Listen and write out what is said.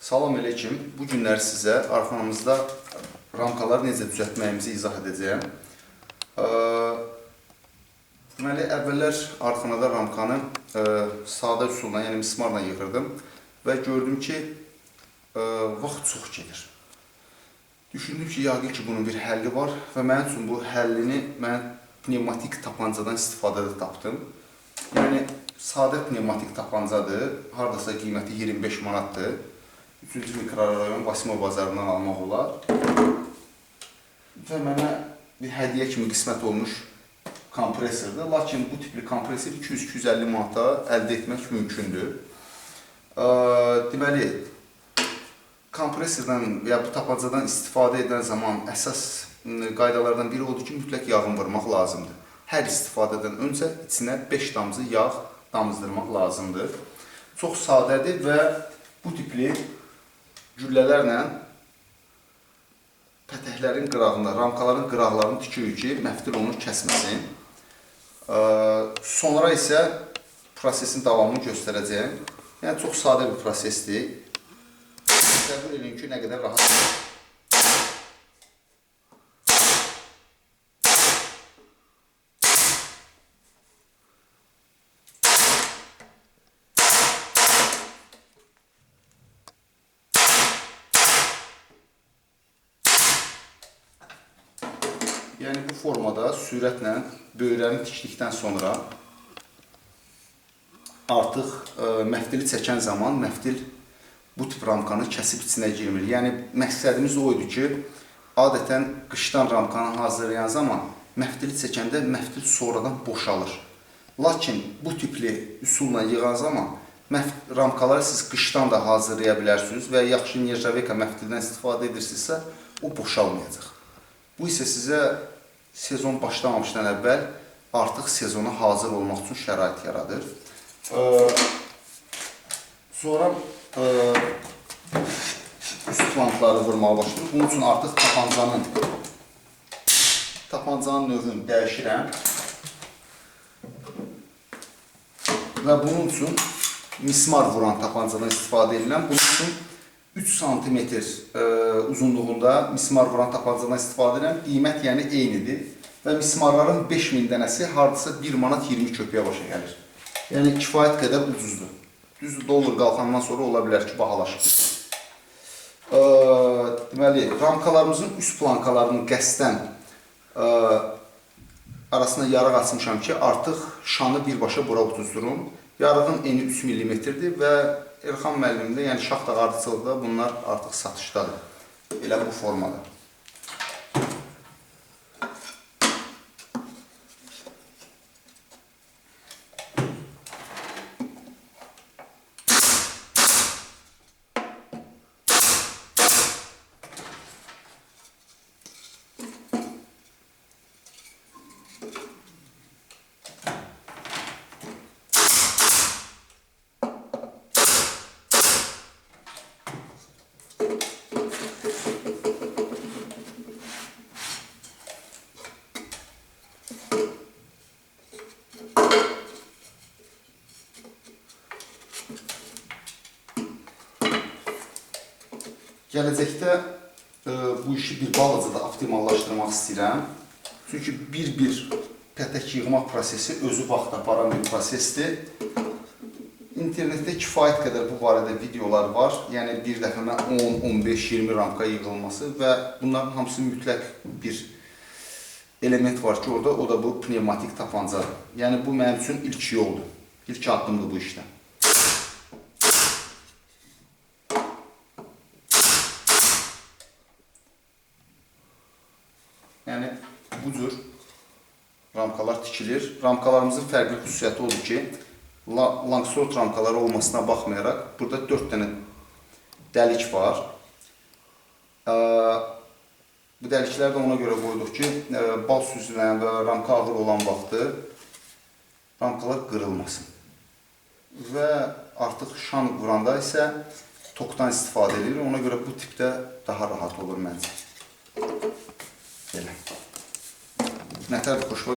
Salam aleyküm. Bu günlər sizə arxamızda ramkaları necə düzəltməyimizi izah edəcəyəm. Deməli, əvvəllər arxanada ramkanı sadə üsulla, yəni mismarla yığırdım və gördüm ki, vaxt çox gedir. Düşündüm ki, yəqin ki, bunun bir həlli var və mənim üçün bu həllini mən pnevmatik tapancadan istifadədə tapdım. Yəni, sadə pnevmatik tapancadır, haradasa qiyməti 25 manatdır. 3-cü mikrorayon Basimo bazarından almaq olar. Və mənə bir hədiyyə kimi qismət olmuş kompresordur. Lakin bu tipli kompresor 200-250 manata əldə etmək mümkündür. Deməli, kompresordan və ya bu tapancadan istifadə edən zaman əsas qaydalardan biri odur ki, mütləq yağın vurmaq lazımdır. Hər istifadədən öncə içinə 5 damcı yağ damızdırmaq lazımdır. Çox sadədir və bu tipli güllələrlə pətəklərin qırağında, ramkaların qıraqlarını tikirik ki, məftil onu kəsməsin. Sonra isə prosesin davamını göstərəcəyim. Yəni, çox sadə bir prosesdir. Təsəvvür edin ki, nə qədər rahat. Yəni, bu formada sürətlə böyrəni tikdikdən sonra artıq məftili çəkən zaman məftil bu tip ramkanı kəsib içinə girmir. Yəni, məqsədimiz o idi ki, adətən qışdan ramkanı hazırlayan zaman məftili çəkəndə məftil sonradan boşalır. Lakin bu tipli üsulla yığan zaman ramkaları siz qışdan da hazırlaya bilərsiniz və yaxşı nirjaveka məftildən istifadə edirsinizsə, o boşalmayacaq. Bu isə sizə sezon başlamamışdan əvvəl artıq sezona hazır olmaq üçün şərait yaradır. Sonra üst plankları vurmağa başlayır. Bunun üçün artıq tapancanın növünü dəyişirəm. Və bunun üçün mismar vuran tapancadan istifadə edirəm. Bunun üçün 3 sm uzunluğunda mismar vuran tapancadan istifadə edirəm. Qiymət yəni eynidir. Və mismarların 5000 dənəsi hardasa 1 manat 20 köpəyə başa gəlir. Yəni, kifayət qədər ucuzdur. Düzdür, dollar qalxandan sonra ola bilər ki, bahalaşır. Deməli, ramkalarımızın üst plankalarının qəsdən arasında yarıq açmışam ki, artıq şanı birbaşa bura utuzdurum. Yarığın eni 3 mm-dir və Elxan müəllimdə, yəni şaxta qardıcılıqda bunlar artıq satışdadır. Elə bu formada. Gələcəkdə bu işi bir balaca da optimallaşdırmaq istəyirəm. Çünki bir pətək yığmaq prosesi özü vaxt aparan bir prosesdir. İnternetdə kifayət qədər bu barədə videolar var. Yəni, bir dəfəmə 10, 15, 20 ramka yığılması və bunların hamısı mütləq bir element var ki, orada, o da bu pnevmatik tapancadır. Yəni, bu mənim üçün ilk yoldur. İlk addımdır bu işdə. Yəni, bu cür ramkalar tikilir. Ramkalarımızın fərqli xüsusiyyəti odur ki, langsort ramkaları olmasına baxmayaraq, burada 4 dənə dəlik var. Bu dəlikləri də ona görə qoyduq ki, bal süzülən və ramka ağır olan vaxtı ramkalar qırılmasın. Və artıq şan vuranda isə tokdan istifadə edilir. Ona görə bu tipdə daha rahat olur məncə. Belə. Nətər xoşuma